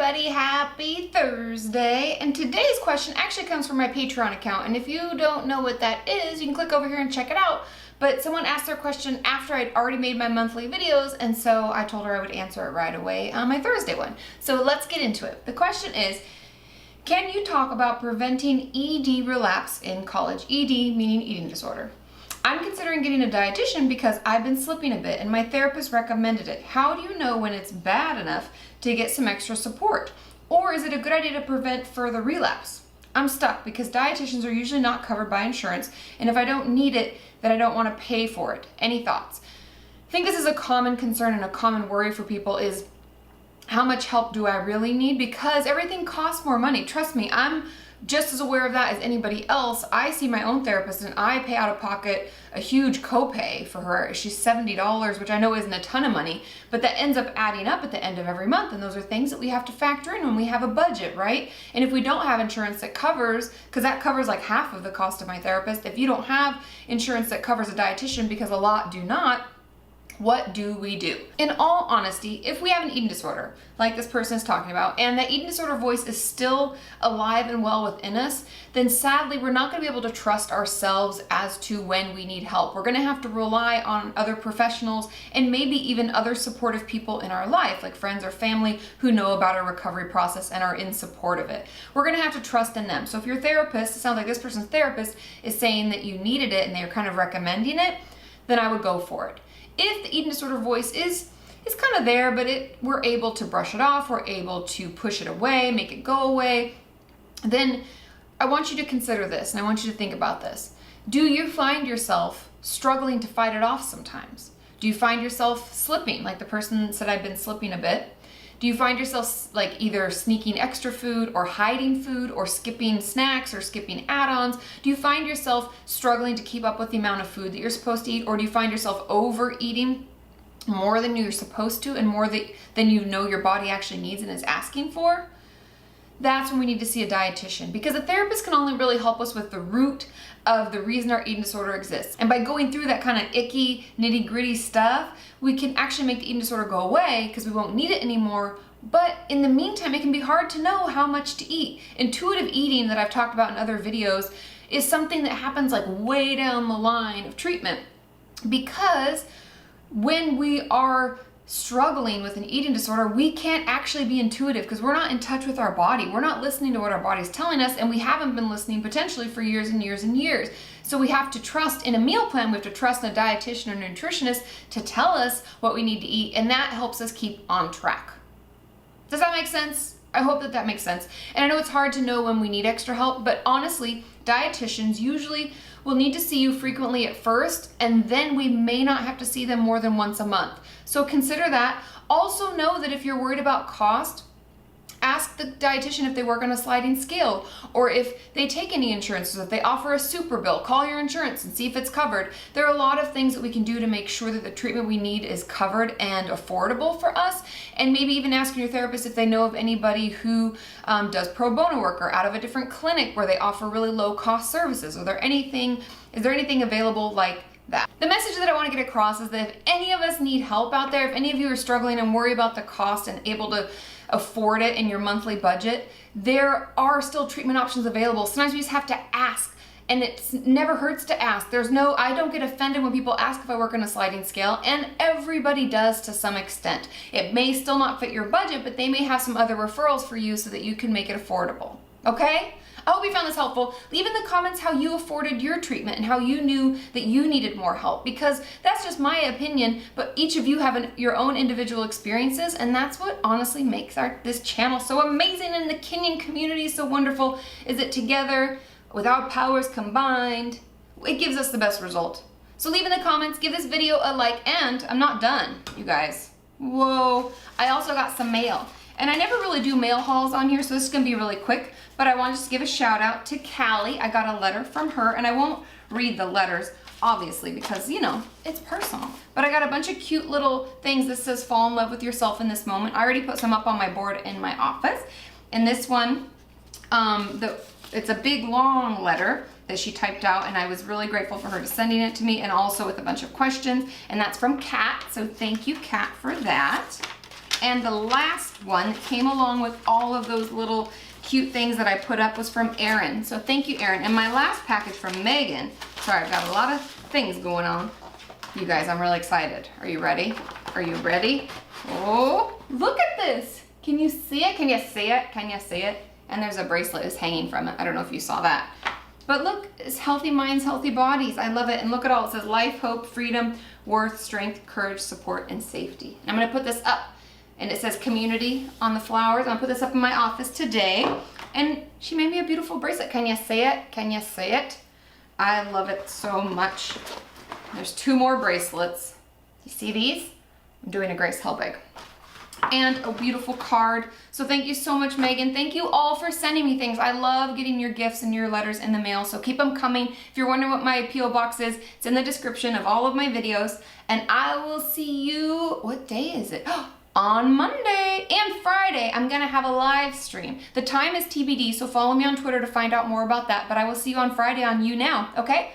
everybody, happy Thursday. And today's question actually comes from my Patreon account, and if you don't know what that is, you can click over here and check it out. But someone asked their question after I'd already made my monthly videos, and so I told her I would answer it right away on my Thursday one. So let's get into it. The question is, can you talk about preventing ED relapse in college? ED meaning eating disorder. I'm considering getting a dietitian because I've been slipping a bit and my therapist recommended it. How do you know when it's bad enough to get some extra support? Or is it a good idea to prevent further relapse? I'm stuck because dietitians are usually not covered by insurance, and if I don't need it, then I don't want to pay for it. Any thoughts? I think this is a common concern and a common worry for people is, how much help do I really need? Because everything costs more money. Trust me, I'm just as aware of that as anybody else. I see my own therapist and I pay out of pocket a huge copay for her. She's $70, which I know isn't a ton of money, but that ends up adding up at the end of every month. And those are things that we have to factor in when we have a budget, right? And if we don't have insurance that covers, because that covers like half of the cost of my therapist, if you don't have insurance that covers a dietitian, because a lot do not, what do we do? In all honesty, if we have an eating disorder, like this person is talking about, and that eating disorder voice is still alive and well within us, then sadly, we're not gonna be able to trust ourselves as to when we need help. We're gonna have to rely on other professionals and maybe even other supportive people in our life, like friends or family who know about our recovery process and are in support of it. We're gonna have to trust in them. So if your therapist, it sounds like this person's therapist, is saying that you needed it and they're kind of recommending it, then I would go for it. If the eating disorder voice is kind of there, but we're able to brush it off, we're able to push it away, make it go away, then I want you to consider this, and I want you to think about this. Do you find yourself struggling to fight it off sometimes? Do you find yourself slipping, like the person said I've been slipping a bit? Do you find yourself like either sneaking extra food or hiding food or skipping snacks or skipping add-ons? Do you find yourself struggling to keep up with the amount of food that you're supposed to eat? Or do you find yourself overeating more than you're supposed to and more than you know your body actually needs and is asking for? That's when we need to see a dietitian, because a therapist can only really help us with the root of the reason our eating disorder exists. And by going through that kind of icky, nitty-gritty stuff, we can actually make the eating disorder go away because we won't need it anymore. But in the meantime, it can be hard to know how much to eat. Intuitive eating that I've talked about in other videos is something that happens like way down the line of treatment, because when we are struggling with an eating disorder, we can't actually be intuitive because we're not in touch with our body. We're not listening to what our body's telling us, and we haven't been listening potentially for years and years and years. So we have to trust in a meal plan, we have to trust in a dietitian or nutritionist to tell us what we need to eat, and that helps us keep on track. Does that make sense? I hope that makes sense. And I know it's hard to know when we need extra help, but honestly, dietitians usually will need to see you frequently at first, and then we may not have to see them more than once a month. So consider that. Also know that if you're worried about cost, ask the dietitian if they work on a sliding scale, or if they take any insurance, so if they offer a super bill. Call your insurance and see if it's covered. There are a lot of things that we can do to make sure that the treatment we need is covered and affordable for us, and maybe even asking your therapist if they know of anybody who does pro bono work or out of a different clinic where they offer really low cost services. Is there anything available like that? The message that I want to get across is that if any of us need help out there, if any of you are struggling and worry about the cost and able to afford it in your monthly budget, there are still treatment options available. Sometimes we just have to ask, and it never hurts to ask. I don't get offended when people ask if I work on a sliding scale, and everybody does to some extent. It may still not fit your budget, but they may have some other referrals for you so that you can make it affordable. Okay? I hope you found this helpful. Leave in the comments how you afforded your treatment and how you knew that you needed more help, because that's just my opinion, but each of you have your own individual experiences, and that's what honestly makes this channel so amazing, and the Kenyan community so wonderful, is that together, with our powers combined, it gives us the best result. So leave in the comments, give this video a like, and I'm not done, you guys. Whoa, I also got some mail. And I never really do mail hauls on here, so this is gonna be really quick, but I want to just give a shout out to Callie. I got a letter from her, and I won't read the letters, obviously, because, you know, it's personal. But I got a bunch of cute little things that says fall in love with yourself in this moment. I already put some up on my board in my office. And this one, it's a big, long letter that she typed out, and I was really grateful for her sending it to me, and also with a bunch of questions. And that's from Kat, so thank you, Kat, for that. And the last one that came along with all of those little cute things that I put up was from Erin. So thank you, Erin. And my last package from Megan. Sorry, I've got a lot of things going on. You guys, I'm really excited. Are you ready? Are you ready? Oh, look at this. Can you see it? Can you see it? Can you see it? And there's a bracelet is hanging from it. I don't know if you saw that. But look, it's healthy minds, healthy bodies. I love it. And look at all, it says life, hope, freedom, worth, strength, courage, support, and safety. And I'm gonna put this up, and it says community on the flowers. I'm gonna put this up in my office today. And she made me a beautiful bracelet. Can you see it? Can you see it? I love it so much. There's 2 more bracelets. You see these? I'm doing a Grace Helbig. And a beautiful card. So thank you so much, Megan. Thank you all for sending me things. I love getting your gifts and your letters in the mail, so keep them coming. If you're wondering what my P.O. box is, it's in the description of all of my videos. And I will see you, what day is it? On Monday and Friday, I'm gonna have a live stream. The time is TBD, so follow me on Twitter to find out more about that. But I will see you on Friday on YouNow, okay?